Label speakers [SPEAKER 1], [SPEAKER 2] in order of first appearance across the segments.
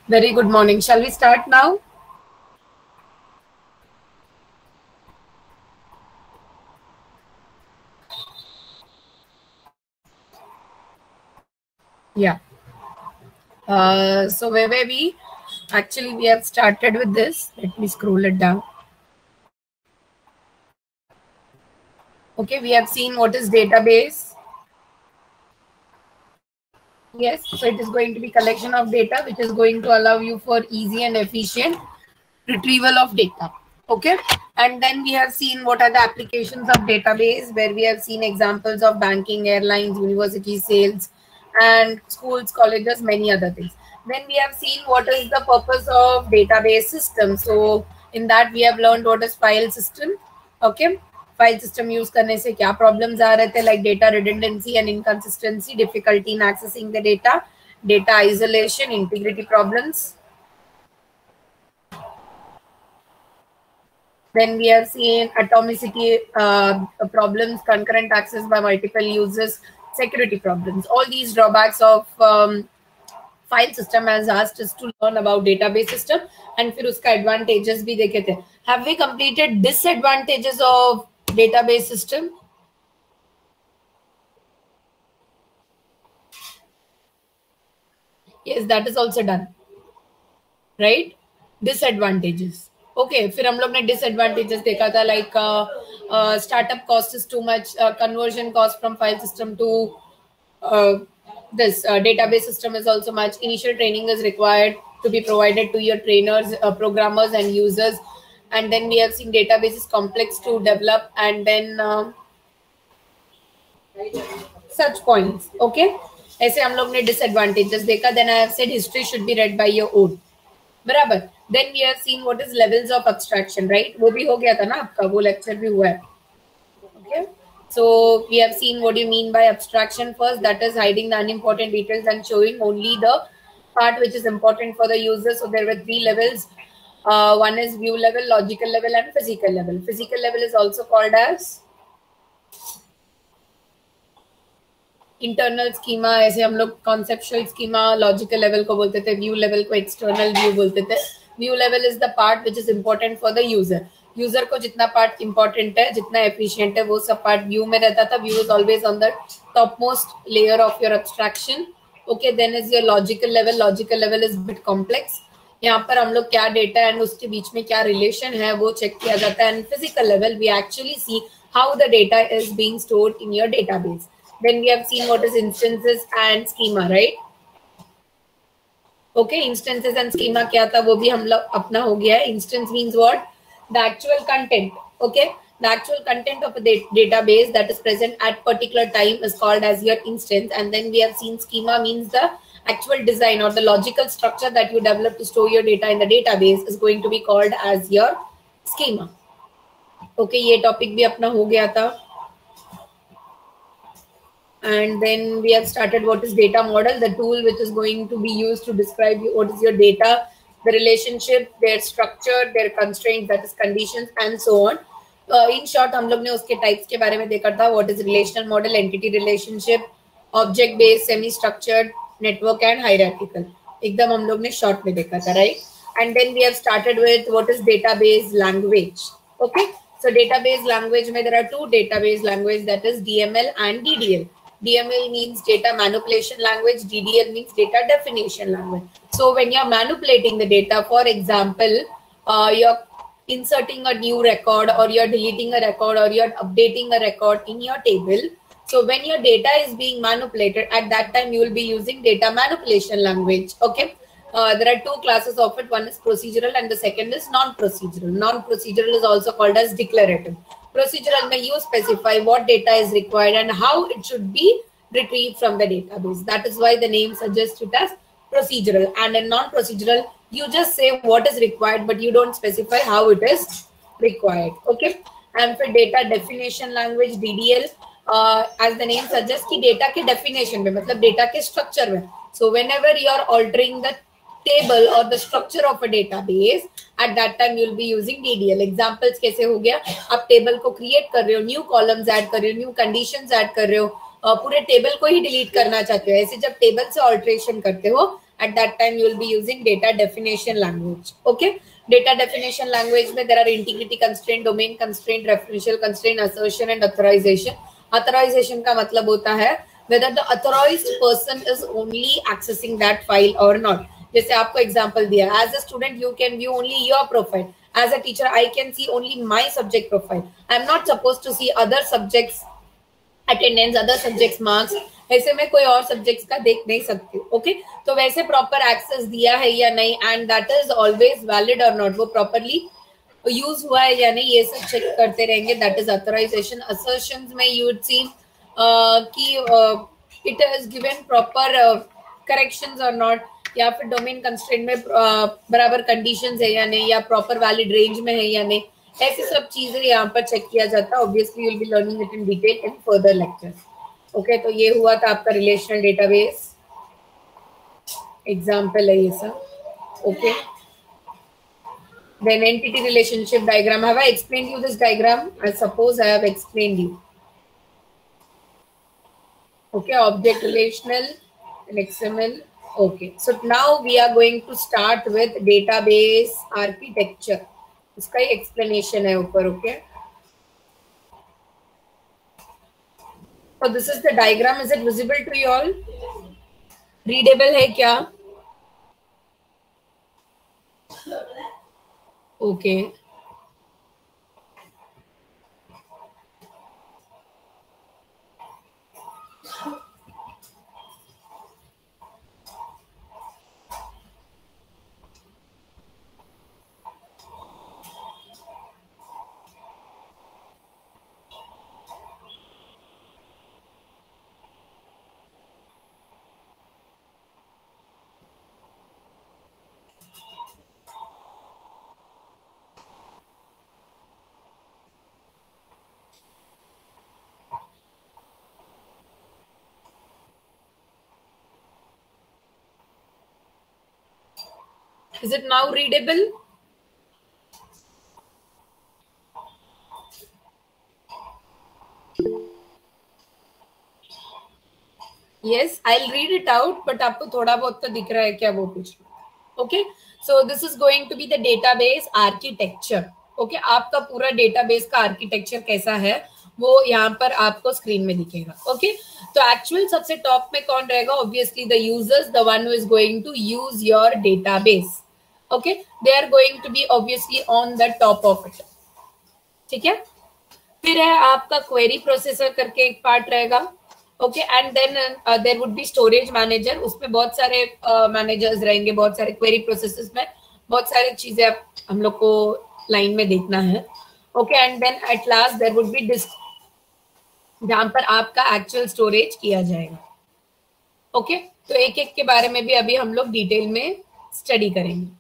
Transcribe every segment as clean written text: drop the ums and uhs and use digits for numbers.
[SPEAKER 1] Very good morning. Shall we start now? Yeah. So where were we? Actually, we have started with this. Let me scroll it down. Okay, we have seen what is database. Yes, so it is going to be collection of data, which is going to allow you for easy and efficient retrieval of data. Okay, and then we have seen what are the applications of database, where we have seen examples of banking, airlines, university sales, and schools, colleges, many other things. Then we have seen what is the purpose of database system. So in that we have learned what is file system. Okay, file system use करने से क्या problems आ रहे थे, like data redundancy and inconsistency, difficulty in accessing the data isolation, integrity problems. Then we have seen atomicity problems, concurrent access by multiple users, security problems. All these drawbacks of file system has asked us to learn about database system, and फिर उसका advantages भी देखे थे. Have we completed disadvantages of database system? Yes, that is also done. Right? Disadvantages. Okay, फिर हम लोग ने disadvantages देखा था, like startup cost is too much, conversion cost from file system to this database system is also much. Initial training is required to be provided to your trainers, programmers, and users. And then we have seen database is complex to develop, and then such points. Okay, ऐसे हम लोग ने disadvantages देखा. Then I have said history should be read by your own. बराबर. Then we have seen what is levels of abstraction, right? वो भी हो गया था ना आपका, वो lecture भी हुआ है. Okay. So we have seen what you mean by abstraction first. That is hiding the unimportant details and showing only the part which is important for the user. So there were 3 levels. One is view level, logical level, and physical level. Physical level is also called as internal schema. ऐसे हम लोग conceptual schema logical level को बोलते थे, view level को external view बोलते थे. View level is the part which is important for the user. User को जितना पार्ट इंपॉर्टेंट है, जितना एफिशिएंट है, वो सब पार्ट व्यू में रहता था. View is always on the top most layer of your abstraction. Okay, then is your logical level. Logical level is bit complex. यहाँ पर हम लोग क्या डेटा एंड उसके बीच में क्या रिलेशन है वो चेक किया जाता है. And physical level we actually see how the data is being stored in your database. Then we have seen what is instances and schema, right? Okay, instances and schema क्या था वो भी हम लोग अपना हो गया है. Instance means what? The actual content. Okay, the actual content of a database that is present at particular time is called as your instance. And then we have seen schema means the actual design or the logical structure that you develop to store your data in the database is going to be called as your schema. Okay, ये topic भी अपना हो गया था. And then we have started what is data model, the tool which is going to be used to describe what is your data, the relationship, their structure, their constraints, that is conditions, and so on. In short, हम लोग ने उसके types के बारे में देखा था. What is relational model, entity relationship, object based, semi structured, network, and hierarchical. एकदम हम लोग ने short में देखा था, right? And then we have started with what is database language. Okay, so database language में there are 2 database language, that is DML and DDL. DML means data manipulation language. DDL means data definition language. So when you're manipulating the data, for example, you're inserting a new record, or you're deleting a record, or you're updating a record in your table. So when your data is being manipulated, at that time you will be using data manipulation language. Okay. There are 2 classes of it. One is procedural and the second is non-procedural. Non-procedural is also called as declarative. Procedural may you specify what data is required and how it should be retrieved from the database. That is why the name suggests it as procedural. And in non-procedural, you just say what is required, but you don't specify how it is required. Okay. And for data definition language, DDL, as the name suggests, कि data के definition में, मतलब data के structure में. So whenever you are altering the table or the structure of a database, at that time you will be using DDL. Examples कैसे हो गया, आप table को create कर रहे हो, new columns add कर रहे हो, new conditions add कर रहे हो, पूरे table को ही delete करना चाहते हो. ऐसे जब table से alteration करते हो, at that time you will be using data definition language. Okay, data definition language में there are integrity constraint, domain constraint, referential constraint, assertion and authorization. Authorization का मतलब होता है whether the authorized person is only accessing that file or not. जैसे आपको example दिया, as a student you can view only your profile, as a teacher I can see only my subject profile, I am not supposed to see other subjects attendance, other subjects marks, ऐसे में कोई और subjects का देख नहीं सकती. Okay, तो वैसे प्रॉपर एक्सेस दिया है या नहीं, and that is always valid और नॉट, वो प्रॉपरली यूज हुआ है या नहीं, ये सब चेक करते रहेंगे. That is authorization. असर्शंस में यू वुड सी कि it has given proper corrections और नॉट, या फिर डोमेन कंस्ट्रेंट में बराबर कंडीशंस है या नहीं, या प्रॉपर वैलिड रेंज में है या नहीं, ऐसी सब चीजें यहाँ पर चेक किया जाता है. Obviously you will be learning it in detail in further lectures. Okay, तो ये हुआ था आपका रिलेशनल डेटाबेस एग्जाम्पल है ये सब. Okay, then entity relationship diagram. Have I explained you this diagram? I suppose I have explained you. Okay, object relational and XML. Okay, so now we are going to start with database architecture. इसका ही explanation है ऊपर. Okay, so this is the diagram. Is it visible to you all? Readable है क्या? Okay. Is it now readable? Yes, I'll read it out, but आपको थोड़ा बहुत तो दिख रहा है क्या वो पूछ रहा. Okay, so this is going to be the database architecture. Okay, आपका पूरा database का architecture कैसा है वो यहाँ पर आपको स्क्रीन में दिखेगा. Okay, तो एक्चुअल सबसे टॉप में कौन रहेगा? Obviously the users, the one who is going to use your database. Okay, they are going to be obviously on the top of it. ठीक है, फिर है आपका क्वेरी प्रोसेसर करके एक पार्ट रहेगा. Okay, and then there would be storage manager. उसमें बहुत सारे मैनेजर्स रहेंगे, बहुत सारे क्वेरी प्रोसेसर्स में बहुत सारी चीजें हम लोग को लाइन में देखना है. Okay, and then at last there would be disk, जहां पर आपका एक्चुअल स्टोरेज किया जाएगा. ओके, तो एक एक के बारे में भी अभी हम लोग डिटेल में स्टडी करेंगे.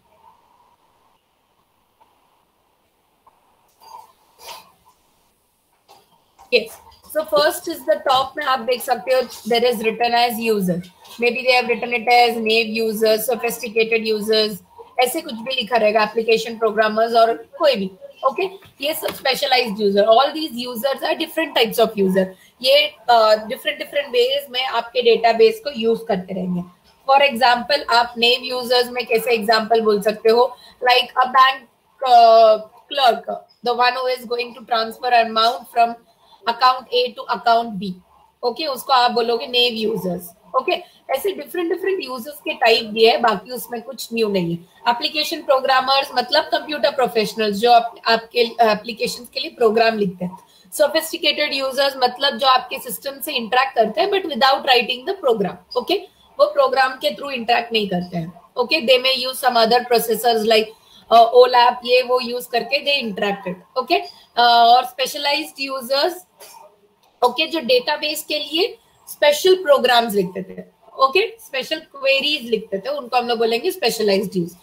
[SPEAKER 1] Yes. So first is the top में आप देख सकते हो, there is written as user. Maybe they have written it as naive users, sophisticated users, ऐसे कुछ भी लिखा रहेगा, application programmers और कोई भी. Okay, ये सब specialized user. All these users are different types of user. ये different ways में आपके database को use करते रहेंगे. For example, आप naive users में कैसे example बोल सकते हो? Like a bank clerk, the one who is going to transfer amount from account A to account B. Okay, उसको आप बोलोगे नेव यूजर्स. ओके, ऐसे डिफरेंट यूजर्स के टाइप दिए है, बाकी उसमें कुछ न्यू नहीं है. एप्लीकेशन प्रोग्रामर्स मतलब कंप्यूटर प्रोफेशनल्स जो आपके एप्लीकेशन के लिए प्रोग्राम लिखते हैं. सोफिस्टिकेटेड यूजर्स मतलब जो आपके सिस्टम से इंटरेक्ट करते हैं but without writing the program. Okay, वो प्रोग्राम के थ्रू इंटरेक्ट नहीं करते हैं. Okay, they may use some other processors like OLAP, ये वो यूज करके दे इंटरेक्टेड. ओके, और स्पेशलाइज्ड यूजर्स, ओके, जो डेटाबेस के लिए स्पेशल प्रोग्राम्स लिखते थे, ओके, स्पेशल क्वेरीज लिखते थे, उनको हम लोग बोलेंगे स्पेशलाइज्ड यूज.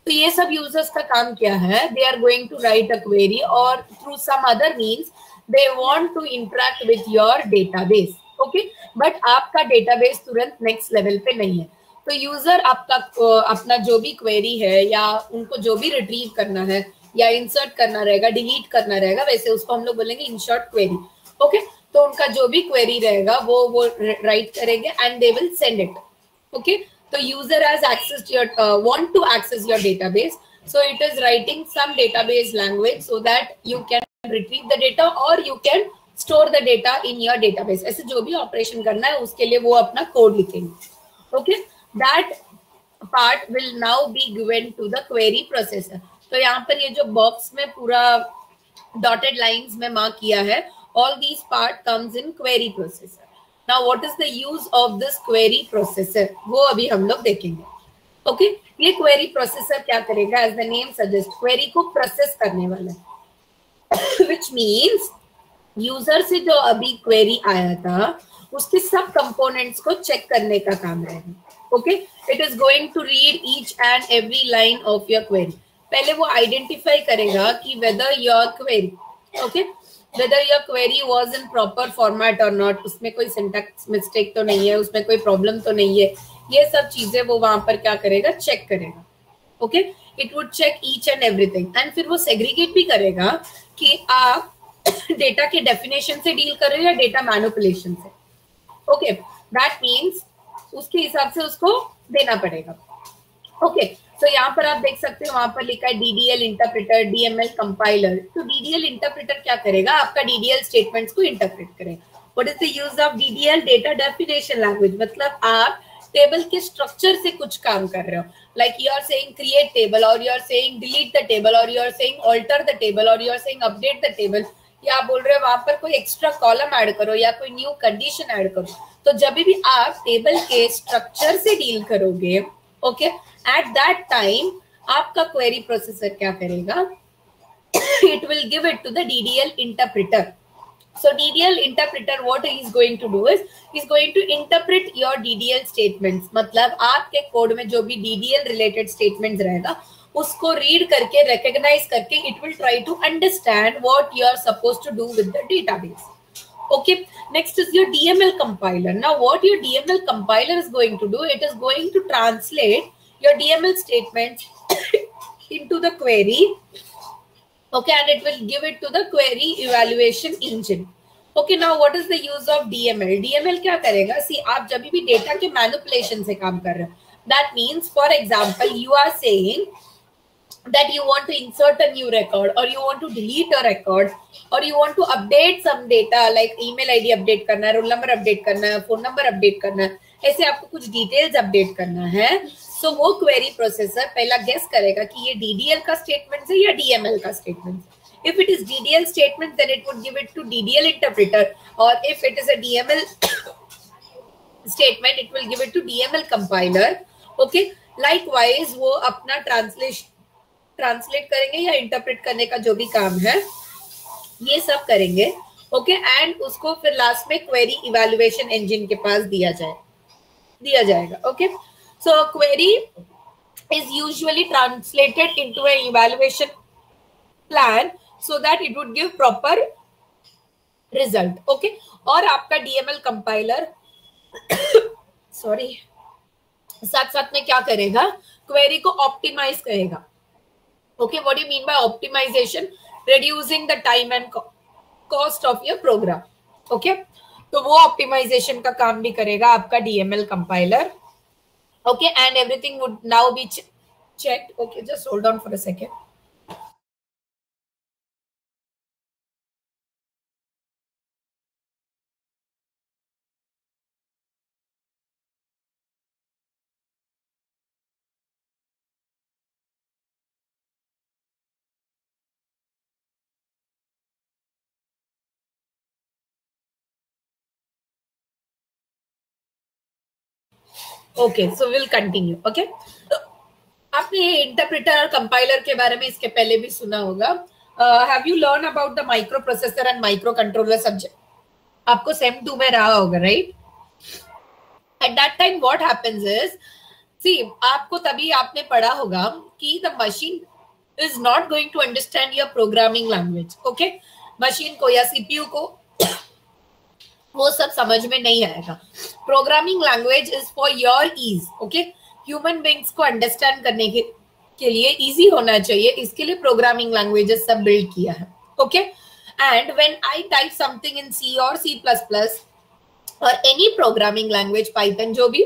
[SPEAKER 1] तो ये सब यूजर्स का काम क्या है? They are going to write a query और through some other means they want to interact with your database. Okay, but आपका डेटाबेस तुरंत नेक्स्ट लेवल पे नहीं है. तो यूजर आपका अपना जो भी क्वेरी है या उनको जो भी रिट्रीव करना है या इंसर्ट करना रहेगा, डिलीट करना रहेगा, वैसे उसको हम लोग बोलेंगे इंसर्ट क्वेरी. ओके, तो उनका जो भी क्वेरी रहेगा वो राइट करेंगे and they will send it. Okay, So user has access to your want to access your database. So it is writing some database language so that you can retrieve the data or you can store the data in your database. ऐसे जो भी operation करना है उसके लिए वो अपना code लिखेंगे. Okay, that part will now be given to the query processor. तो यहाँ पर ये जो box में पूरा dotted lines में mark किया है, all these part comes in query processor. Now what is the use of this query processor? वो अभी हम लोग देखेंगे. Okay, ये query processor क्या करेगा? As the name suggests, query को process करने वाला है. Which means user से जो अभी query आया था उसके सब components को check करने का काम रहेगा. Okay, it is going to read each and every line of your query. पहले वो identify करेगा कि whether your query, okay, whether your query was in proper format or not, उसमें कोई syntax mistake तो नहीं है, उसमें कोई problem तो नहीं है, ये सब चीजें वो वहां पर क्या करेगा, check करेगा. Okay, it would check each and everything and फिर वो segregate भी करेगा कि आप डेटा के definition से deal कर रहे हो या data manipulation से. Okay, that means उसके हिसाब से उसको देना पड़ेगा. Okay, so यहाँ पर आप देख सकते हो वहां पर लिखा है DDL इंटरप्रेटर, DML कंपाइलर. तो DDL इंटरप्रेटर क्या करेगा, आपका DDL स्टेटमेंट्स को इंटरप्रेट करेगा. What is the use of DDL? Data definition language. मतलब आप टेबल के स्ट्रक्चर से कुछ काम कर रहे हो, like you are saying create table और you are saying delete the table और you are saying alter the table और you are saying update the table, या आप बोल रहे हो वहां पर कोई एक्स्ट्रा कॉलम ऐड करो या कोई न्यू कंडीशन ऐड करो. तो जब भी आप टेबल के स्ट्रक्चर से डील करोगे, ओके, एट दैट टाइम आपका क्वेरी प्रोसेसर क्या करेगा, it will give it to the DDL interpreter. So DDL interpreter what he is going to do is he is going to interpret your DDL statements. मतलब आपके code में जो भी DDL related statements रहेगा उसको read करके recognize करके it will try to understand what you are supposed to do with the database. Okay, next is your DML compiler. Now what your DML compiler is going to do, it is going to translate your DML statements into the query. Okay, and it will give it to the query evaluation engine. Okay, now what is the use of DML? DML क्या करेगा? See, आप जब भी data के manipulation से काम कर रहे हो, that means for example you are saying that you want to insert a new record or you want to delete a record or you want to update some data like email ID update करना है, roll number update करना है, phone number update करना है, ऐसे आपको कुछ details update करना है. सो वो क्वेरी प्रोसेसर पहला गेस करेगा कि ये DDL का स्टेटमेंट है या DML का statement. If it is DDL statement, then it would give it to DDL interpreter, or if it is a DML statement, it will give it to DML compiler. Okay, likewise वो अपना translate करेंगे या interpret करने का जो भी काम है ये सब करेंगे. ओके, एंड उसको फिर लास्ट में क्वेरी इवैल्यूएशन इंजन के पास दिया जाएगा. Okay, so query is usually translated into an evaluation plan so that it would give proper result. Okay, और आपका DML compiler सॉरी साथ साथ में क्या करेगा, क्वेरी को ऑप्टिमाइज करेगा. Okay, what do you mean by optimization? Reducing the time and cost of your program. Okay, तो वो ऑप्टिमाइजेशन का काम भी करेगा आपका DML compiler. Okay, and everything would now be checked. Okay, just hold on for a second. Okay, so we'll continue. Okay, आपने ये interpreter और कंपाइलर के बारे में इसके पहले भी सुना होगा. Have you learn about the microprocessor and microcontroller subject? आपको सेम 2 में रहा होगा, right? At that time what happens is, see, आपको तभी आपने पढ़ा होगा कि the machine is not going to understand your programming language. Okay, machine को या सीपीयू को वो सब समझ में नहीं आएगा. Programming language is for your ease. Okay, human beings को अंडरस्टैंड करने के लिए इजी होना चाहिए, इसके लिए प्रोग्रामिंग लैंग्वेजेस सब बिल्ड किया है. Okay, and when I type something in C और C++ और एनी प्रोग्रामिंग लैंग्वेज, पाइथन, जो भी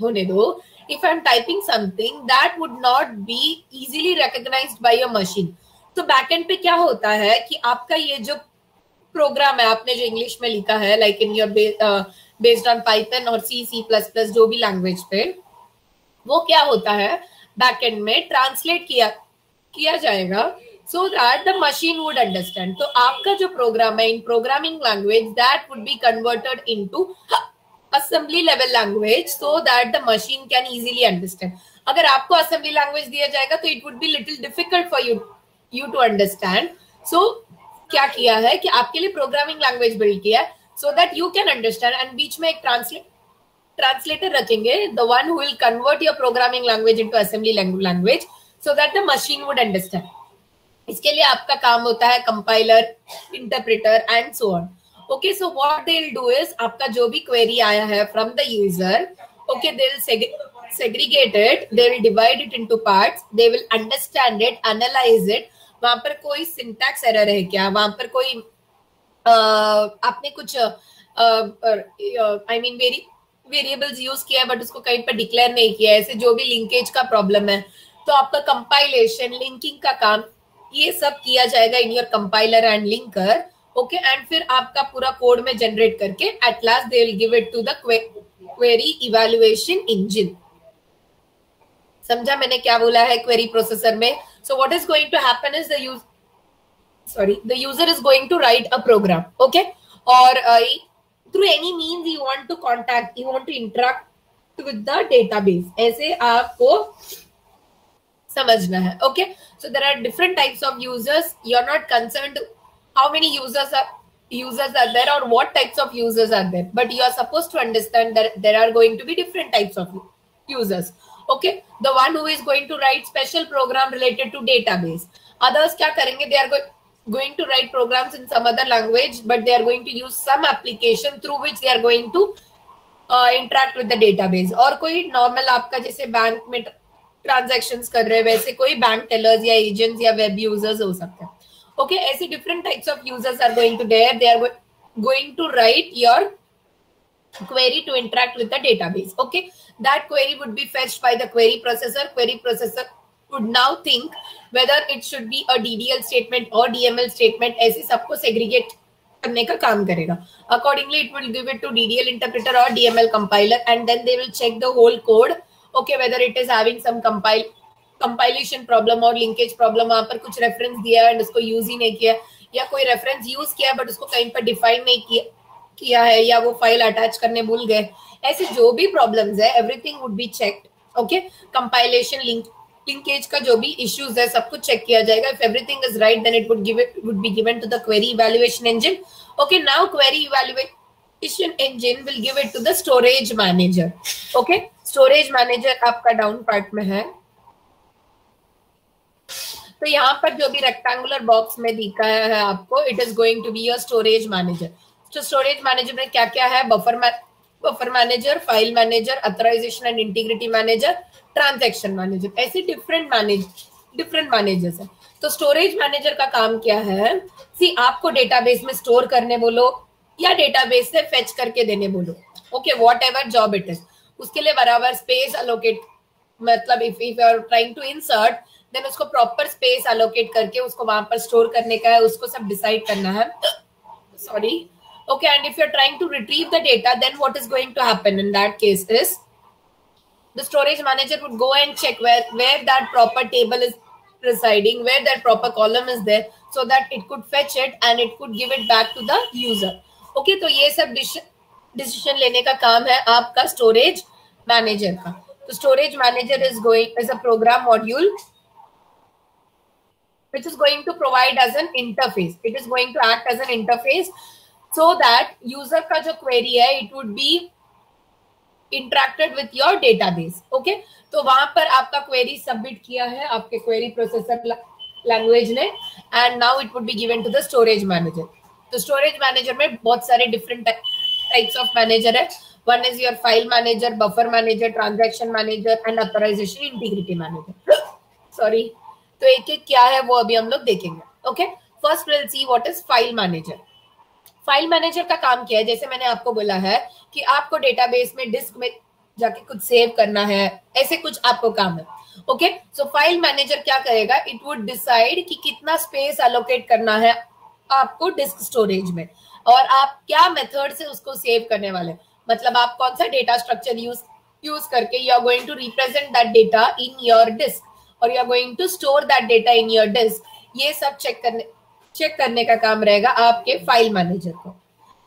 [SPEAKER 1] होने दो, if I'm typing something that would not be easily recognized by a machine. तो बैकएंड पे क्या होता है कि आपका ये जो प्रोग्राम है आपने जो इंग्लिश में लिखा है like in your based on Python और C++ जो भी लैंग्वेज पे, वो क्या होता है बैकएंड में ट्रांसलेट किया जाएगा so that the machine would understand. तो आपका जो प्रोग्राम है इन programming language that would be converted into assembly level language so that the machine can easily understand. अगर आपको assembly language दिया जाएगा तो it would be little difficult for you to understand. So क्या किया है कि आपके लिए प्रोग्रामिंग लैंग्वेज बिल्ड किया है so that you can understand, and बीच में एक ट्रांसलेटर रखेंगे, the one who will convert your programming language into assembly language so that the machine would understand. इसके लिए आपका काम होता है compiler, interpreter and so on. Okay, so what they'll do is आपका जो भी query आया है from the user, okay, they'll segregate it, they will divide it into parts, they will understand it, analyze it. वहां पर कोई syntax error है क्या, वहां पर कोई आपने कुछ आई मीन वेरिएबल्स यूज किया है बट उसको कहीं पर डिक्लेयर नहीं किया है, ऐसे जो भी लिंकेज का प्रॉब्लम है, तो आपका कंपाइलेशन, लिंकिंग का काम, ये सब किया जाएगा in your compiler and linker. Okay, and फिर आपका पूरा कोड में जनरेट करके at last they will give it to the query evaluation engine. समझा मैंने क्या बोला है क्वेरी प्रोसेसर में? So what is going to happen is the user is going to write a program, okay, or through any means you want to contact, you want to interact with the database. ऐसे आपको समझना है. Okay, so there are different types of users. You're not concerned how many users are there or what types of users are there, but you are supposed to understand that there are going to be different types of users. Okay, the one who is going to write special program related to database. Others क्या करेंगे? They are going to write programs in some other language, but they are going to use some application through which they are going to interact with the database. और कोई normal आपका जैसे bank में transactions कर रहे हैं वैसे कोई बैंक टेलर्स या एजेंट्स या वेब यूजर्स हो सकते हैं. Okay, ऐसे different types of users are going to there. They are going to write your query to interact with the database. Okay, that query would be fetched by the query processor. Query processor would now think whether it should be a DDL statement or DML statement. ऐसे सबको segregate करने का काम करेगा. Accordingly, it will give it to DDL interpreter or DML compiler, and then they will check the whole code. Okay, whether it is having some compilation problem or linkage problem. वहाँ पर कुछ reference दिया है and उसको use ही नहीं किया, या कोई reference use किया but उसको कहीं पर define नहीं किया है, या वो फाइल अटैच करने भूल गए, ऐसे जो भी प्रॉब्लम्स है everything would be checked. Okay, compilation, linkage का जो भी इश्यूज है सब कुछ चेक किया जाएगा. If everything is right then it would be given to the query evaluation engine. Okay, now query evaluation engine will give it to the storage manager. Okay, storage manager आपका down part में है. तो यहाँ पर जो भी rectangular box में दिखाया है आपको, it is going to be your storage manager. तो स्टोरेज मैनेजर में क्या क्या है? Buffer manager, file manager, authorization and integrity manager, transaction manager, ऐसे डिफरेंट मैनेजर्स है. तो स्टोरेज मैनेजर का काम क्या है? सी, आपको डेटाबेस में स्टोर करने बोलो या डेटाबेस से फेच करके देने बोलो, okay, whatever job it is, उसके लिए बराबर स्पेस अलोकेट, मतलब if you are trying to insert then उसको प्रॉपर स्पेस अलोकेट करके उसको वहां पर स्टोर करने का है, उसको सब डिसाइड करना है. Sorry. Okay, and if you're trying to retrieve the data, then what is going to happen in that case is the storage manager would go and check where that proper table is residing, where that proper column is there, so that it could fetch it and it could give it back to the user. Okay, तो ये सब decision लेने का काम है आपका storage manager का. तो storage manager is a program module which is going to provide as an interface. It is going to act as an interface so that user का जो query है it would be interacted with your database. Okay, तो वहां पर आपका query submit किया है आपके query processor language ने, and now it would be given to the storage manager. तो storage manager में बहुत सारे different types of manager है. One is your file manager, buffer manager, transaction manager and authorization integrity manager. Sorry. तो एक एक क्या है वो अभी हम लोग देखेंगे. Okay, first we'll see what is file manager. File manager का काम क्या है? जैसे मैंने आपको बोला है कि आपको डेटाबेस में डिस्क में जाके कुछ सेव करना है, ऐसे कुछ आपको काम है। ओके, सो फाइल मैनेजर क्या करेगा, इट वुड डिसाइड कि कितना स्पेस एलोकेट करना है आपको डिस्क स्टोरेज में, और आप क्या मेथड से उसको सेव करने वाले, मतलब आप कौन सा डेटा स्ट्रक्चर यूज करके you are going to represent that data in your disk और you are going to store that data in your disk, ये सब चेक करने का काम रहेगा आपके फाइल मैनेजर को।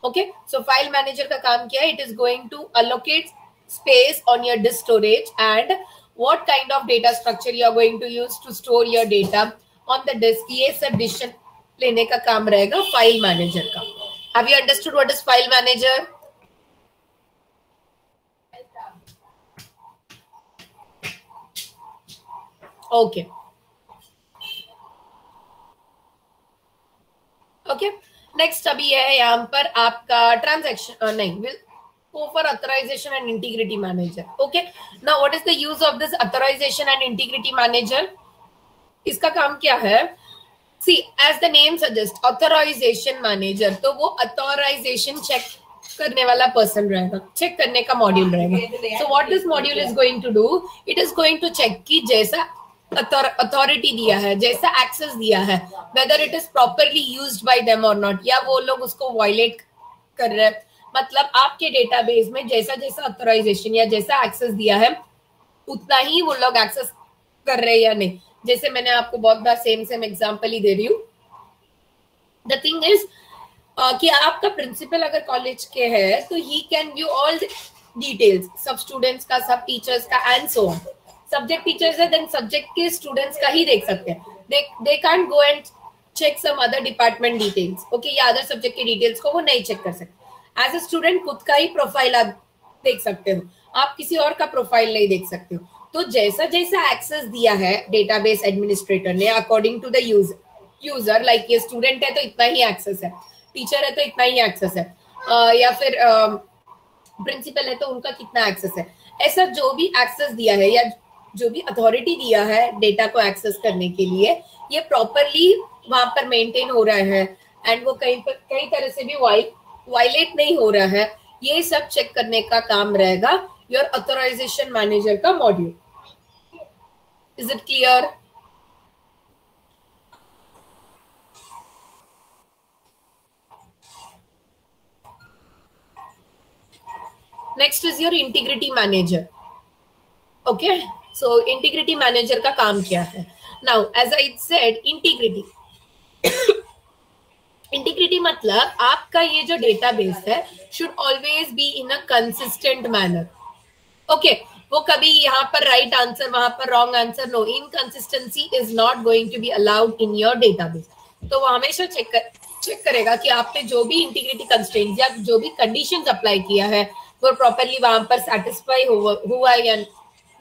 [SPEAKER 1] ओके, सो फाइल मैनेजर का काम क्या है, it is going to allocate space on your disk storage and what kind of data structure you are going to use to store your data on the disk, ये सब decision लेने का काम रहेगा फाइल मैनेजर का। Have you understood what is file manager? Okay. Okay. Next अभी है यहाँ पर आपका ट्रांजैक्शन नहीं for authorization and integrity manager. Okay, now what is the use of this authorization and integrity manager? इसका काम क्या है, see as the name suggests authorization manager, तो वो authorization check करने वाला पर्सन रहेगा, चेक करने का मॉड्यूल रहेगा। so what this module is going to do, it is going to check कि जैसा अथॉरिटी दिया है, जैसा एक्सेस दिया है, whether it is properly used by them or not, या वो लोग उसको वायलेट कर रहे हैं, मतलब आपके डेटाबेस में जैसा जैसा ऑथराइजेशन या जैसा एक्सेस दिया है उतना ही वो लोग एक्सेस कर रहे हैं या नहीं। जैसे मैंने आपको बहुत बार सेम एग्जांपल ही दे रही हूँ। द थिंग इज कि आपका प्रिंसिपल अगर कॉलेज के है तो he can view all details, सब स्टूडेंट्स का, सब टीचर्स का and so on. Subject teachers है देन सब्जेक्ट के स्टूडेंट्स का ही देख सकते हैं, they can't go and check some other department details. Okay, या अदर सब्जेक्ट के डिटेल्स को वो नहीं चेक कर सकते। एज ए स्टूडेंट खुद का ही प्रोफाइल आप देख सकते हो, आप किसी और का प्रोफाइल नहीं देख सकते हो। तो जैसा जैसा एक्सेस दिया है डेटाबेस एडमिनिस्ट्रेटर ने according to the user, like ये स्टूडेंट है तो इतना ही एक्सेस है, टीचर है तो इतना ही एक्सेस है, या फिर प्रिंसिपल है तो उनका कितना एक्सेस है, ऐसा जो भी एक्सेस दिया है या जो भी अथॉरिटी दिया है डेटा को एक्सेस करने के लिए, ये प्रॉपरली वहां पर मेंटेन हो रहा है एंड वो कई तरह से भी वायलेट नहीं हो रहा है, ये सब चेक करने का काम रहेगा योर ऑथराइजेशन मैनेजर का module. Is it clear? Next is your integrity manager. Okay, so integrity manager का काम क्या है? Now as I said, integrity मतलब आपका ये जो डेटाबेस है should always be in a consistent manner. Okay, वो कभी यहाँ पर राइट आंसर वहां पर wrong answer, no, inconsistency is not going to be allowed in your database. तो वो हमेशा चेक करेगा कि आपने जो भी इंटीग्रिटी कंस्ट्रेंट्स या जो भी कंडीशंस अप्लाई किया है वो प्रॉपरली वहां पर सेटिस्फाई हुआ या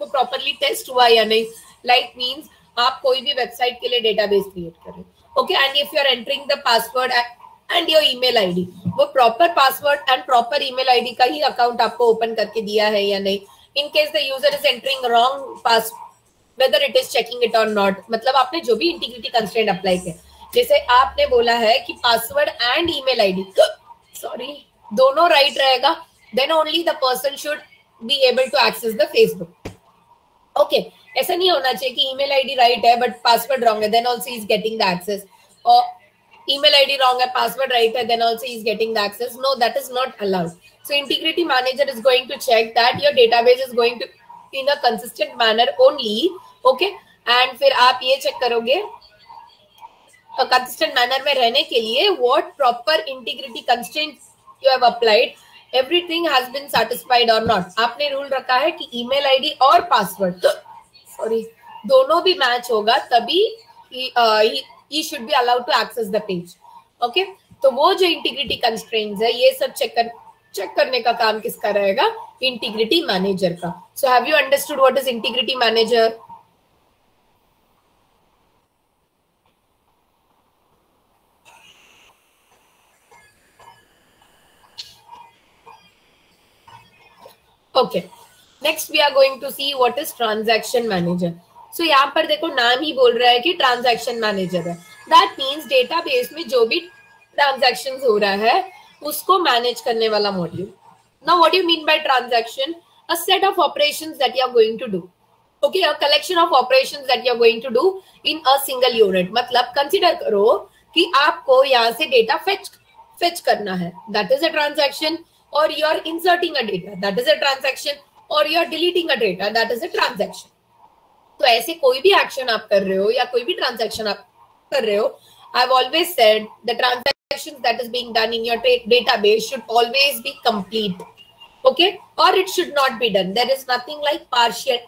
[SPEAKER 1] वो प्रॉपरली टेस्ट हुआ या नहीं। लाइक मीन्स आप कोई भी वेबसाइट के लिए डेटाबेस क्रिएट कर रहे हैं, okay, and if you are entering the password and your email ID, वो proper password and proper email ID का ही अकाउंट आपको ओपन करके दिया है या नहीं। In case the user is entering wrong pass, weather it is checking it और नॉट, मतलब आपने जो भी इंटीग्रिटी कंस्ट्रेंट अप्लाई किया, जैसे आपने बोला है कि password and email ID sorry दोनों राइट रहेगा, then only the person should be able to access the Facebook. Okay, ऐसा नहीं होना चाहिए कि ईमेल आईडी राइट है बट पासवर्ड रॉन्ग है, then also is getting the access, और email ID wrong है, password right है, then also is getting the access. No, that is not allowed. So integrity manager is going to check that your database is going to in a consistent manner only, okay, and फिर आप ये check करोगे consistent manner में रहने के लिए what proper integrity constraints you have applied, everything has been satisfied or not. आपने rule रखा है कि email ID और password सॉरी दोनों भी मैच होगा तभी he should be allowed to access the page. Okay, तो वो जो इंटीग्रिटी कंस्ट्रेंट्स है ये सब चेक करने का काम किसका रहेगा? इंटीग्रिटी मैनेजर का। So have you understood what is integrity manager? Okay, next we are going to see what is transaction manager. सो यहाँ पर देखो नाम ही बोल रहा है कि ट्रांजैक्शन मैनेजर है, दैट मीन्स डेटाबेस में जो भी ट्रांजैक्शंस हो रहा है उसको मैनेज करने वाला module. Now what do you mean bye transaction? a set of operations that you are going to do. Okay, a collection of operations that you are going to do in a single unit. मतलब consider करो कि आपको यहाँ से data fetch करना है, that is a transaction, or you are inserting a data, that is a transaction, or you are deleting a data, that is a transaction. तो ऐसे कोई भी एक्शन आप कर रहे हो या कोई भी ट्रांजैक्शन आप कर रहे हो, I've always said the transactions that is being done in your database should always be complete, okay, or it should not be done. There is nothing like partial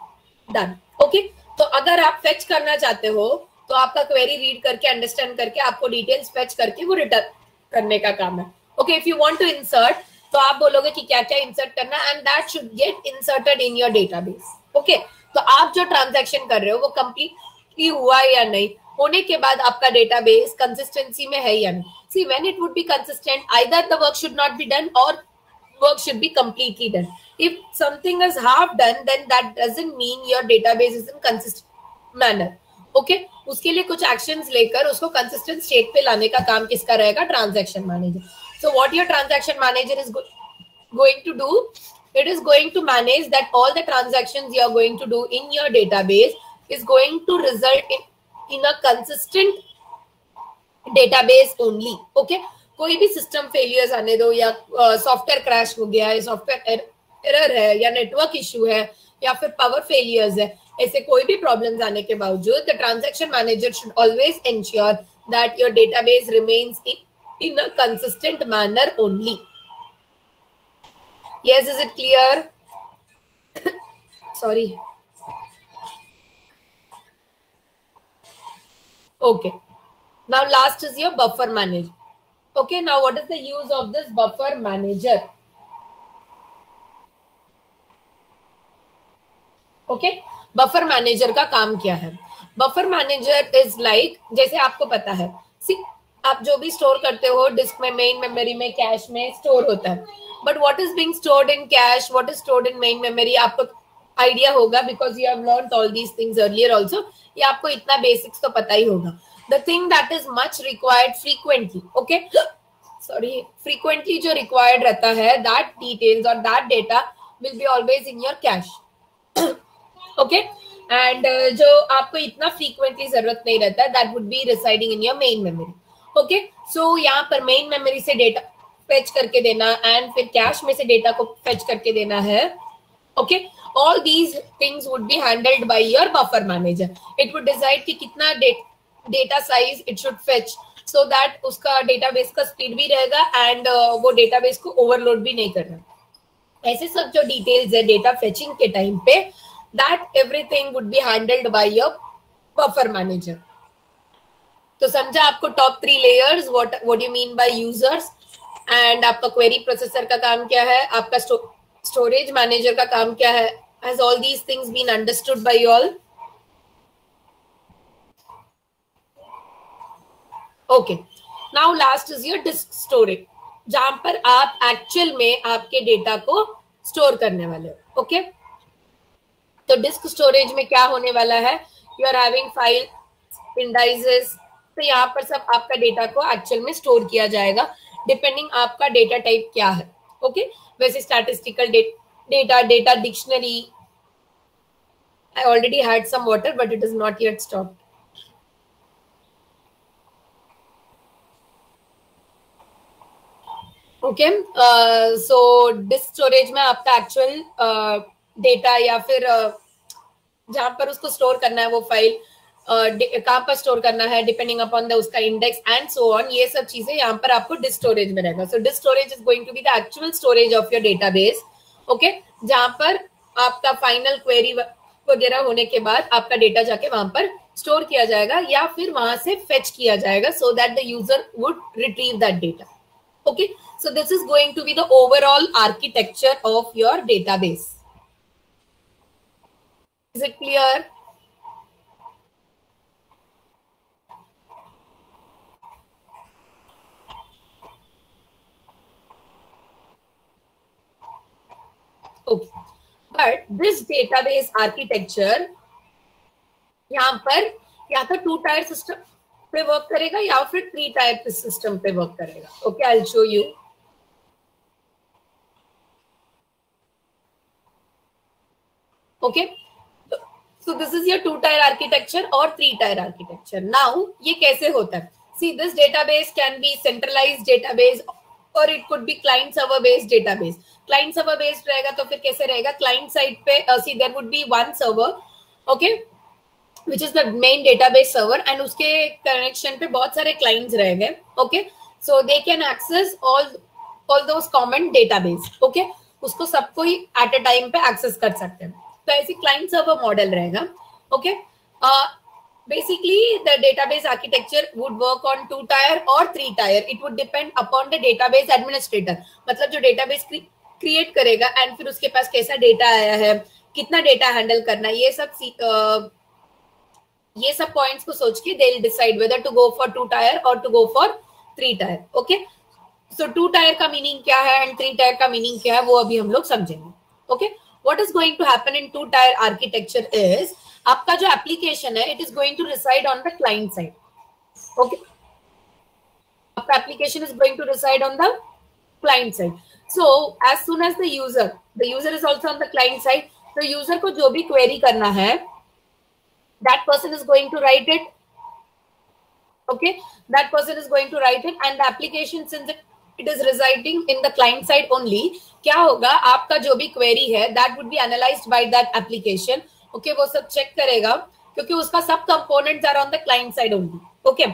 [SPEAKER 1] done, okay. तो अगर आप fetch करना चाहते हो तो आपका query read करके understand करके आपको डिटेल्स फेच करके वो रिटर्न करने का काम है. Okay, if you want to insert तो आप बोलोगे कि क्या क्या इंसर्ट करना है, and that should get inserted in your database. Okay, तो आप जो ट्रांजैक्शन कर रहे हो वो कंप्लीटली हुआ है या नहीं, होने के बाद आपका डेटाबेस कंसिस्टेंसी में है या नहीं. See when it would be consistent, either the work should not be done और work should be completely done. If something is half done, then that doesn't mean your database is in consistent manner. Okay, उसके लिए कुछ actions लेकर उसको consistent state पे लाने का काम किसका रहेगा? Transaction manager. So what your transaction manager is going to do, it is going to manage that all the transactions you are going to do in your database is going to result in a consistent database only. Okay, कोई भी system failures आने दो या software crash हो गया है, software error है या नेटवर्क इशू है या फिर पावर फेलियर्स है, ऐसे कोई भी प्रॉब्लम्स आने के बावजूद the transaction manager should always ensure that your database remains in a consistent manner only. Yes, is it clear? Sorry. Okay, now last is your buffer manager. Okay, now what is the use of this buffer manager? Okay, buffer manager का काम क्या है? Buffer manager is like, जैसे आपको पता है, see, आप जो भी स्टोर करते हो डिस्क में, मेन मेमोरी में, कैश में स्टोर होता है. But what is being stored in cash, what is stored in main memory, आपको आइडिया होगा because you have learned all these things earlier also. ये आपको इतना बेसिक्स तो पता ही होगा. The thing that is much required frequently, okay, sorry, frequently जो required रहता है, that details or that data will be always in your cache. Okay, and जो आपको इतना frequently जरूरत नहीं रहता, that would be residing in your main memory. Okay, so यहाँ पर main memory से data fetch करके देना and फिर cache में से data को fetch करके देना है. Okay, all these things would be handled by your buffer manager. It would decide कि कितना data size it should fetch so that उसका डेटाबेस का स्पीड भी रहेगा एंड वो डेटाबेस को ओवरलोड भी नहीं करना. ऐसे सब जो डिटेल्स है डेटा फेचिंग के टाइम पे, that everything would be handled by your buffer manager. तो समझा आपको top 3 layers, what you mean bye users, and आपका क्वेरी प्रोसेसर का काम क्या है, आपका स्टोरेज मैनेजर का काम क्या है. Has all these things been understood by you all? Okay, now last is your disk storage, जहां पर आप एक्चुअल में आपके डेटा को स्टोर करने वाले हो. ओके, तो डिस्क स्टोरेज में क्या होने वाला है, you are having file indices, तो यहाँ पर सब आपका डेटा को एक्चुअल में स्टोर किया जाएगा डिपेंडिंग आपका डेटा टाइप क्या है. ओके, वैसे statistical data, data dictionary. I already had some water but it is not yet stopped. Okay, so disk storage में आपका एक्चुअल डेटा या फिर जहां पर उसको स्टोर करना है वो फाइल कहाँ पर स्टोर करना है डिपेंडिंग अपॉन द उसका इंडेक्स एंड सो ऑन, ये सब चीजें यहाँ पर आपको डिस्क स्टोरेज में रहेगा. So disk storage is going to be the actual storage of your database. Okay, जहां पर आपका फाइनल क्वेरी वगैरह होने के बाद आपका डेटा जाके वहां पर स्टोर किया जाएगा या फिर वहां से फेच किया जाएगा so that the user would retrieve that data. Okay, so this is going to be the overall architecture of your database. Is it clear? Okay, but this database architecture यहाँ पर या तो 2 टायर सिस्टम पे work करेगा या फिर 3 type system पे work करेगा. Okay, I will show you. Okay, so this is your 2-tier architecture or 3-tier architecture. Now ये कैसे होता है? See, this database can be centralized database or it could be client server based database. Client server based रहेगा तो फिर कैसे रहेगा? Client side पे see there would be one server, okay, which is the main database server, and उसके connection पे बहुत सारे clients रहेंगे, okay, so they can access all those common database, okay, उसको सबको ही at a time पे access कर सकते हैं. तो ऐसी client server model रहेगा, okay. Basically the database architecture would work on 2-tier or 3-tier. It would depend upon the database administrator. मतलब जो database create करेगा and फिर उसके पास कैसा data आया है, कितना data handle करना है, ये सब points को सोच के they'll decide whether to go for 2-tier or to go for 3-tier. Okay, so 2-tier का meaning क्या है and 3-tier का meaning क्या है वो अभी हम लोग समझेंगे. Okay, what is going to happen in 2-tier architecture is आपका जो एप्लीकेशन है, it is going to reside on the client side. Okay, आपका application is going to reside on the client side. So as soon as the user is also on the client side. तो user को जो भी query करना है, that person is going to write it. Okay, that person is going to write it and the application since it is residing in the client side only, क्या होगा, आपका जो भी क्वेरी है that would be analysed by that application. Okay, वो सब check करेगा क्योंकि उसका सब components are on the client side only. Okay,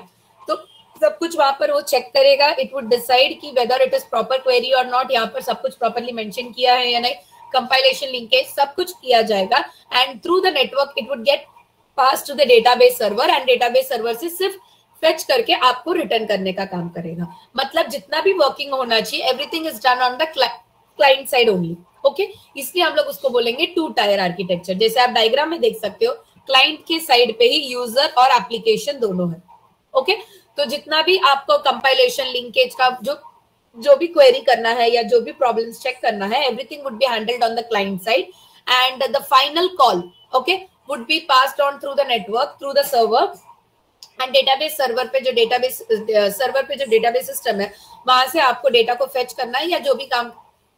[SPEAKER 1] तो सब कुछ वहां पर वो चेक करेगा. इट वुड डिसाइड कि whether it is proper query और नॉट. यहाँ पर सब कुछ प्रॉपरली मेंशन किया है या नहीं, कंपाइलेशन लिंकेज सब कुछ किया जाएगा and through the network it would get pass to the database server and database server से सिर्फ फेच करके आपको रिटर्न करने का काम करेगा. मतलब जितना भी वर्किंग होना चाहिए everything is done on the client side only. Okay, इसलिए हम लोग उसको बोलेंगे 2-tier आर्किटेक्चर. जैसे आप डायग्राम में देख सकते हो, क्लाइंट के साइड पे ही यूजर और एप्लीकेशन दोनों है. ओके, तो जितना भी आपको कंपाइलेशन लिंकेज का जो भी क्वेरी करना है या जो भी प्रॉब्लम्स चेक करना है, everything would be handled on the client side and the final call okay would be passed on through the network through the server and database server पे जो डेटाबेस सिस्टम है वहां से आपको डेटा को fetch करना है या जो भी काम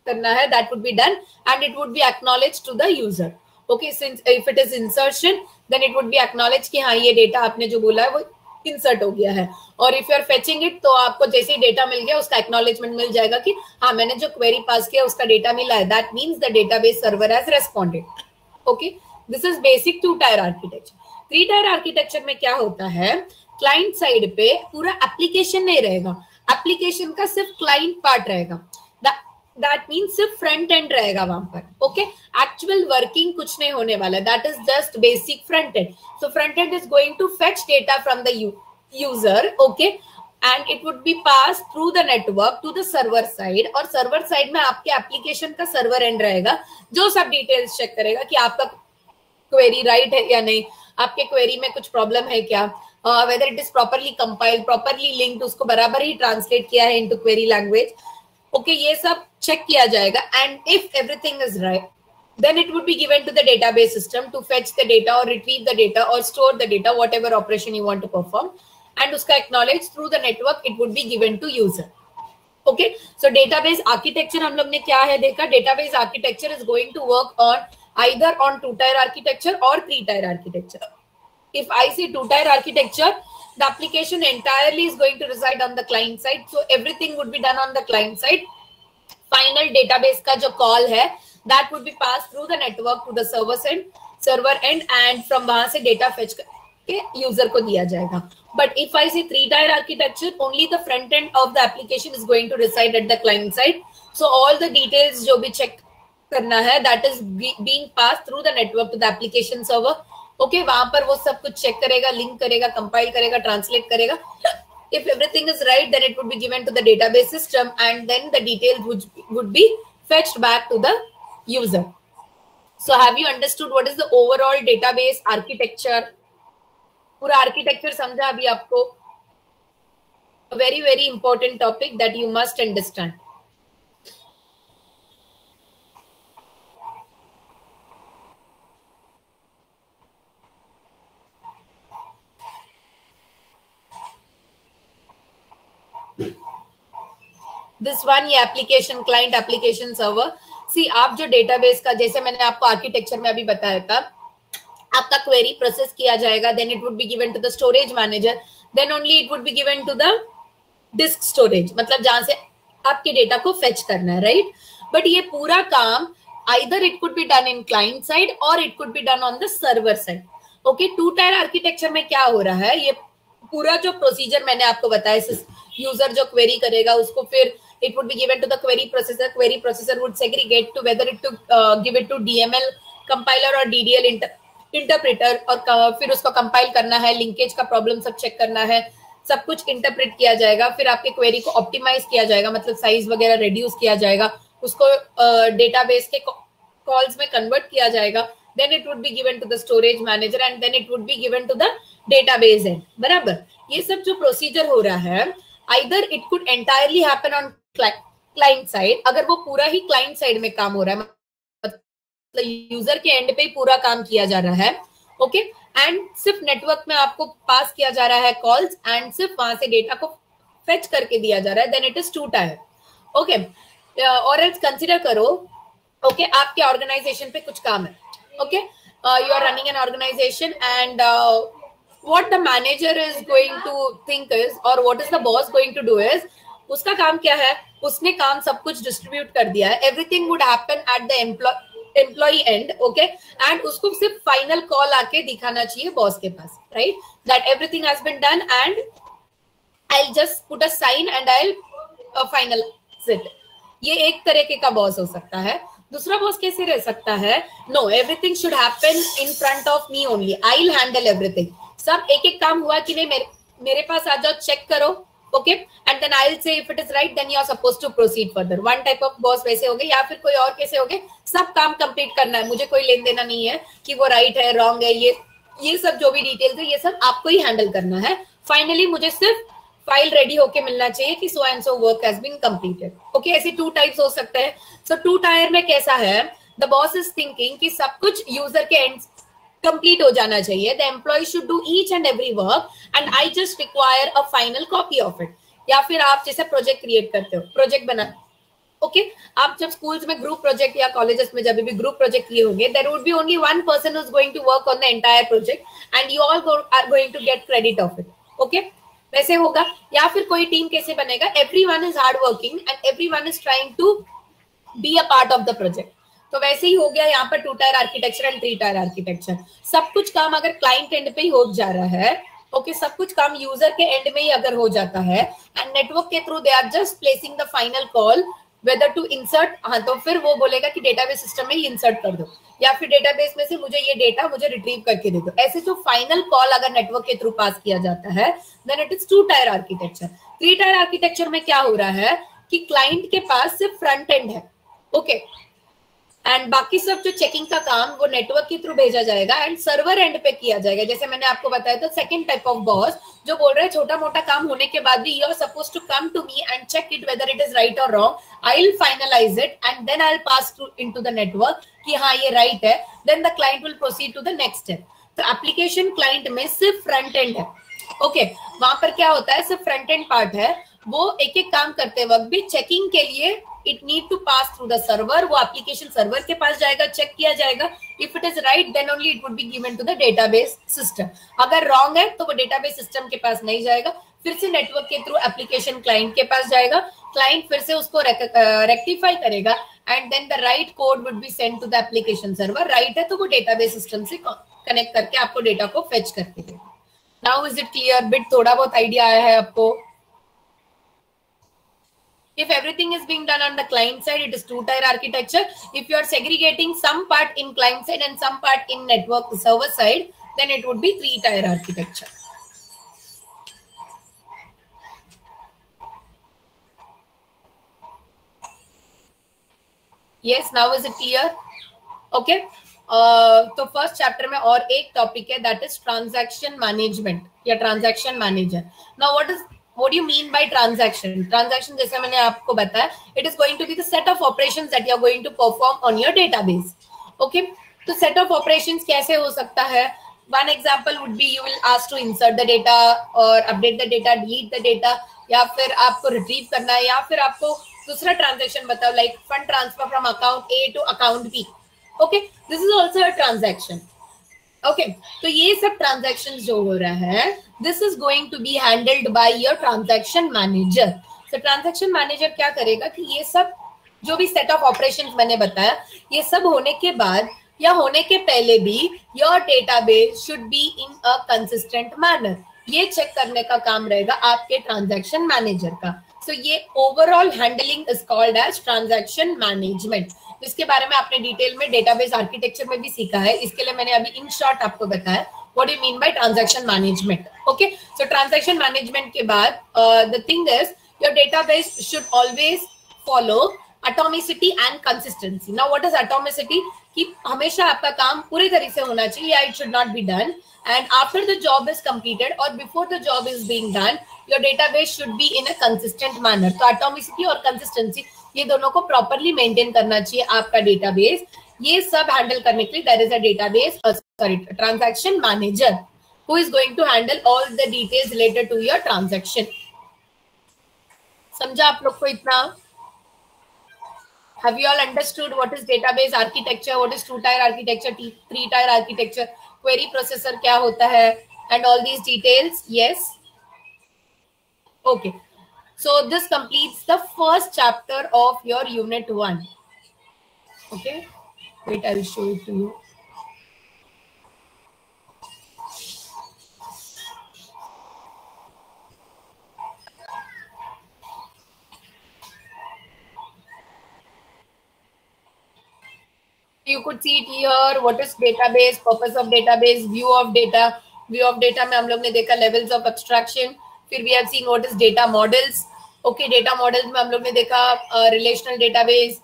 [SPEAKER 1] करना है, that would be done and it would be acknowledged to the user. Okay, since if it is insertion then it would be acknowledged कि हाँ ये डेटा आपने जो बोला है वो इंसर्ट हो गया है. और if you are fetching it तो आपको जैसे ही डेटा मिल गया उसका acknowledgement मिल जाएगा कि हाँ मैंने जो क्वेरी पास किया उसका डेटा मिला है. That means the database server has responded. Okay, this is basic 2-tier architecture. 3-tier architecture में क्या होता है, क्लाइंट साइड पे पूरा एप्लीकेशन नहीं रहेगा, एप्लीकेशन का सिर्फ क्लाइंट पार्ट रहेगा. That means सिर्फ फ्रंट एंड रहेगा वहां पर. ओके, एक्चुअल वर्किंग कुछ नहीं होने वाला. That is just basic front end. So front end is going to fetch data from the user. Okay, and it would be pass through the network to the server side. और server side में आपके application का server and रहेगा जो सब details check करेगा कि आपका क्वेरी राइट है या नहीं, आपके क्वेरी में कुछ प्रॉब्लम है क्या, weather it is properly compiled, properly linked, उसको बराबर ही ट्रांसलेट किया है इनटू क्वेरी लैंग्वेज. ओके, ये सब check किया जाएगा and if everything is right then it would be given to the database system to fetch the data or retrieve the data or store the data, whatever operation you want to perform, and uska acknowledge through the network it would be given to user. Okay, so database architecture हम लोग ने क्या है देखा. database architecture is going to work on either on 2-tier architecture or 3-tier architecture. If I say 2-tier architecture, the application entirely is going to reside on the client side, so everything would be done on the client side. Final database का जो call है that would be pass through the network to the server and and from वहां से data fetch करके user को दिया जाएगा. But if I see 3-tier architecture, only the front end of the application is going to reside at the client side. So all the details जो भी check करना है that is being pass through the network to the application server. Okay, वहां पर वो सब कुछ check करेगा, लिंक करेगा, कंपाइल करेगा, ट्रांसलेट करेगा. If everything is right, then it would be given to the database system and then the details would be fetched back to the user. So have you understood what is the overall database architecture? पूरा architecture समझा अभी आपको. A very very important topic that you must understand. This one, ये application client, application server. सी आप जो database का, जैसे मैंने आपको आर्किटेक्चर में अभी बताया था, आपका क्वेरी प्रोसेस किया जाएगा, then it would be given to the storage manager, then only it would be given to the disk storage, मतलब जहां से आपके डेटा को फेच करना है, राइट। बट ये पूरा काम either it could be done in client side or it could be done on the server side. Okay, two tier architecture में क्या हो रहा है, ये पूरा जो प्रोसीजर मैंने आपको बताया, यूजर जो क्वेरी करेगा उसको फिर it would be given to the query processor would segregate to whether it to give it to DML compiler or DDL interpreter, और फिर उसको कंपाइल करना है, लिंकेज का प्रॉब्लम सब चेक करना है, सब कुछ इंटरप्रेट किया जाएगा, फिर आपके क्वेरी को ऑप्टिमाइज किया जाएगा, मतलब साइज वगैरह रिड्यूस किया जाएगा, उसको डेटाबेस के कॉल्स में कन्वर्ट किया जाएगा, then it would be given to the storage manager and then it would be given to the database and, बराबर। ये सब जो प्रोसीजर हो रहा है, either it could entirely happen on client side, अगर वो पूरा ही क्लाइंट साइड में काम हो रहा है, मतलब यूजर के एंड पे ही पूरा काम किया जा रहा है, ओके, एंड सिर्फ नेटवर्क में आपको पास किया जा रहा है कॉल्स एंड सिर्फ वहां से डेटा को फेच करके दिया जा रहा है, then it is two tier, okay. और एल्स कंसीडर करो, ओके, आपके ऑर्गेनाइजेशन पे कुछ काम है, okay, you are running an organization and what the manager is going to think is, और what is the boss going to do is, उसका काम क्या है, उसने काम सब कुछ डिस्ट्रीब्यूट कर दिया है, everything would happen at the employee end, okay, and उसको सिर्फ फाइनल कॉल आके दिखाना चाहिए बॉस के पास, right, that everything has been done and I will just put a sign and I will finalize it. ये एक तरीके का बॉस हो सकता है। दूसरा बॉस कैसे रह सकता है, no, everything should happen in front of me only, I will handle everything, सब एक एक काम हुआ कि नहीं मेरे पास आ जाओ, चेक करो, okay, and then I will say if it is right then you are supposed to proceed further. One type of boss वैसे हो गए, या फिर कोई और कैसे हो गए, सब काम कंप्लीट करना है, मुझे कोई लेन देना नहीं है कि वो राइट है रॉन्ग है, ये सब जो भी डिटेल्स है ये सब आपको ही हैंडल करना है, फाइनली मुझे सिर्फ फाइल रेडी होके मिलना चाहिए कि so and so work has been completed, okay. ऐसे टू टाइप्स हो सकते हैं। सो टू टायर में कैसा है, द बॉस इज थिंकिंग कि सब कुछ यूजर के एंड कंप्लीट हो जाना चाहिए, the employee should do each and every work and I just require a final copy of it. या फिर आप जैसे प्रोजेक्ट क्रिएट करते हो, प्रोजेक्ट बना, ओके, आप जब स्कूल्स में ग्रुप प्रोजेक्ट या कॉलेजेस में जब भी ग्रुप प्रोजेक्ट किए होंगे, there would be only one person who is going to work on the entire project and you all are going to get credit of it, okay, वैसे होगा। या फिर कोई टीम कैसे बनेगा, everyone is hard working and everyone is trying to be a part of the project. तो वैसे ही हो गया यहाँ पर two tier architecture and three tier architecture. सब कुछ काम अगर क्लाइंट एंड पे ही हो जा रहा है, ओके, सब कुछ काम यूजर के एंड में ही अगर हो जाता है एंड नेटवर्क के through they are just placing the final call whether to insert, हाँ, तो फिर वो बोलेगा कि डेटाबेस सिस्टम में ही इंसर्ट कर दो, या फिर डेटाबेस में से मुझे ये डेटा मुझे रिट्रीव करके दे दो। ऐसे जो फाइनल कॉल अगर नेटवर्क के थ्रू पास किया जाता है then it is two tier architecture. Three tier architecture में क्या हो रहा है कि क्लाइंट के पास सिर्फ फ्रंट एंड है, ओके, एंड बाकी सब जो चेकिंग का काम वो नेटवर्क के थ्रू भेजा जाएगा एंड सर्वर एंड पे किया जाएगा। जैसे मैंने आपको बताया था, सेकंड टाइप ऑफ बॉस जो बोल रहे हैं छोटा मोटा काम होने के बाद भी you are supposed to come to me and check it whether it is right और wrong, I will finalize it and then I will pass through into the network कि हाँ ये राइट है, then the client will proceed to the next step. तो application client में सिर्फ front end है, okay, वहां पर क्या होता है, सिर्फ फ्रंट एंड पार्ट है, वो एक एक काम करते वक्त भी चेकिंग के लिए it need to pass through the server, वो एप्लीकेशन सर्वर के पास जाएगा, चेक किया जाएगा, if it is right then only it would be given to the database system, अगर रॉन्ग है तो वो डेटाबेस सिस्टम के पास नहीं जाएगा, फिर से नेटवर्क के थ्रू एप्लीकेशन क्लाइंट के पास जाएगा, क्लाइंट फिर से उसको रेक्टिफाई करेगा and then the right code would be send to the application server, right है तो वो डेटाबेस सिस्टम से कनेक्ट करके आपको डेटा को फेच करके देगा। Now is it clear, bit थोड़ा बहुत आइडिया आया है आपको? If everything is being done on the client side, it is two-tier architecture. If you are segregating some part in client side and some part in network server side, then it would be three-tier architecture. Yes, now is it clear? Okay. तो first chapter में और एक topic है, that is transaction management या transaction manager. Now what do you mean by transaction? Transaction जैसे मैंने आपको बताया, it is going to be the set of operations that you are going to perform on your database. Okay, तो set of operations कैसे हो सकता है? One example would be you will ask to insert the data or update the data, delete the data, या फिर आपको retrieve करना है, या फिर आपको दूसरा ट्रांजेक्शन बताओ, like fund transfer from account A to account B. Okay, this is also a transaction. Okay, तो ये सब ट्रांजेक्शन जो हो रहा है, this is going to be handled by your transaction manager. तो ट्रांजेक्शन मैनेजर क्या करेगा कि ये सब जो भी सेट ऑफ ऑपरेशंस मैंने बताया, ये सब होने के बाद या होने के पहले भी your database should be in a consistent manner. ये चेक करने का काम रहेगा आपके ट्रांजैक्शन मैनेजर का. सो ये overall handling is called as transaction management. इसके बारे में आपने डिटेल में डेटाबेस आर्किटेक्चर में भी सीखा है. इसके लिए मैंने अभी इन शॉर्ट आपको बताया what do you mean bye transaction management. Okay, so transaction management के बाद the thing is your database should always follow atomicity and consistency. Now what is atomicity? कि हमेशा आपका काम पूरी तरह से होना चाहिए, it should not be done, and after the job is completed or before the job is being done, your database should be in a consistent manner. तो atomicity और consistency ये दोनों को properly maintain करना चाहिए आपका database. ये सब handle करने के लिए there is a database, transaction manager who is going to handle all the details related to your transaction. समझा आप लोग को इतना? Have you all understood what is database architecture, what is two-tier architecture, three-tier architecture, query processor क्या होता है, and all these details? Yes. Okay. So this completes the first chapter of your unit 1. Okay. Wait, I will show it to you. You could see it here. What is database? Purpose of database? View of data. View of data में हम लोग ने देखा levels of abstraction. फिर we have seen what is data models. Okay, data models में हम लोग ने देखा relational database,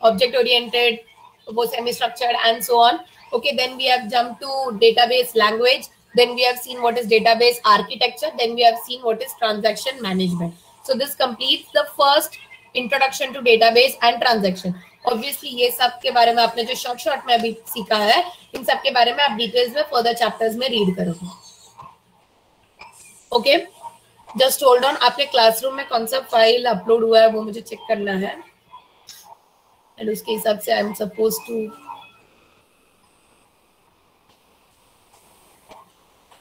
[SPEAKER 1] object oriented, वो semi structured and so on. Okay, then we have jumped to database language. Then we have seen what is database architecture. Then we have seen what is transaction management. So this completes the first introduction to database and transaction. Obviously ये सब के बारे में आपने जो short में अभी सीखा है, इन सब के बारे में आप डिटेल्स में फर्दर चैप्टर्स में रीड करोगे. Okay, just hold on. आपके क्लासरूम में कौन सा फाइल अपलोड हुआ है वो मुझे चेक करना है, एंड उसके हिसाब से आई एम सपोज टू.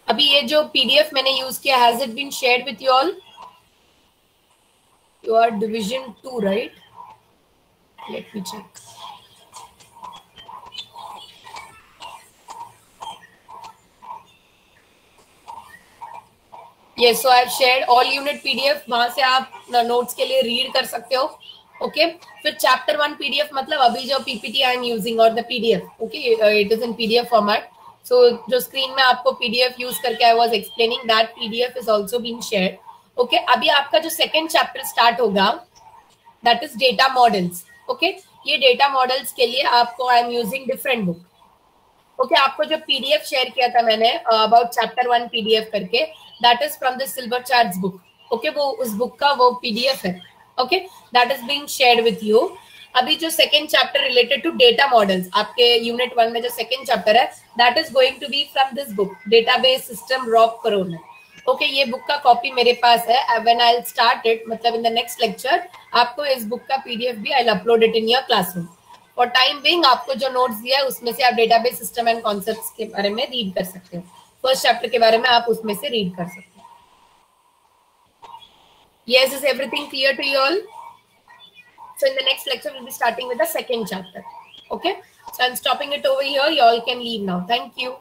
[SPEAKER 1] अभी ये जो पीडीएफ मैंने यूज किया, has it been shared with you all? You are division 2, right? Let me check. Yes, so I have shared all unit PDF. वहां से आप नोट्स के लिए रीड कर सकते हो. ओके, फिर चैप्टर 1 PDF मतलब अभी जो पीपीटी आई एम यूजिंग और the PDF. Okay, it is in PDF format. So जो स्क्रीन में आपको PDF यूज करके I was explaining, that PDF is also being shared. Okay, अभी आपका जो सेकंड चैप्टर स्टार्ट होगा, that is data models. Okay, ये डेटा मॉडल्स के लिए आपको I am using different book. Okay, आपको जो पीडीएफ शेयर किया था मैंने अबाउट चैप्टर 1 पीडीएफ करके, that is from the Silberschatz book. Okay, वो उस बुक का वो पीडीएफ है. Okay, that is being shared with you. अभी जो second chapter related to data models आपके यूनिट 1 में जो सेकंड चैप्टर है, that is going to be from this book, database system Rob Coronel. Okay, ये बुक का copy मेरे पास है. When I will start it, मतलब इन द नेक्स्ट लेक्चर, आपको इस बुक का पीडीएफ भी I will upload it in your classroom. For time being आपको जो नोट्स दिया है उसमें से आप डेटाबेस सिस्टम एंड कॉन्सेप्ट्स के बारे में रीड कर सकते हो. फर्स्ट चैप्टर के बारे में आप उसमें से रीड कर सकते हो. Yes, is everything clear to you all? So in the next lecture we'll be starting with the second chapter. Okay, so I'm stopping it over here. You all can leave now. Thank you.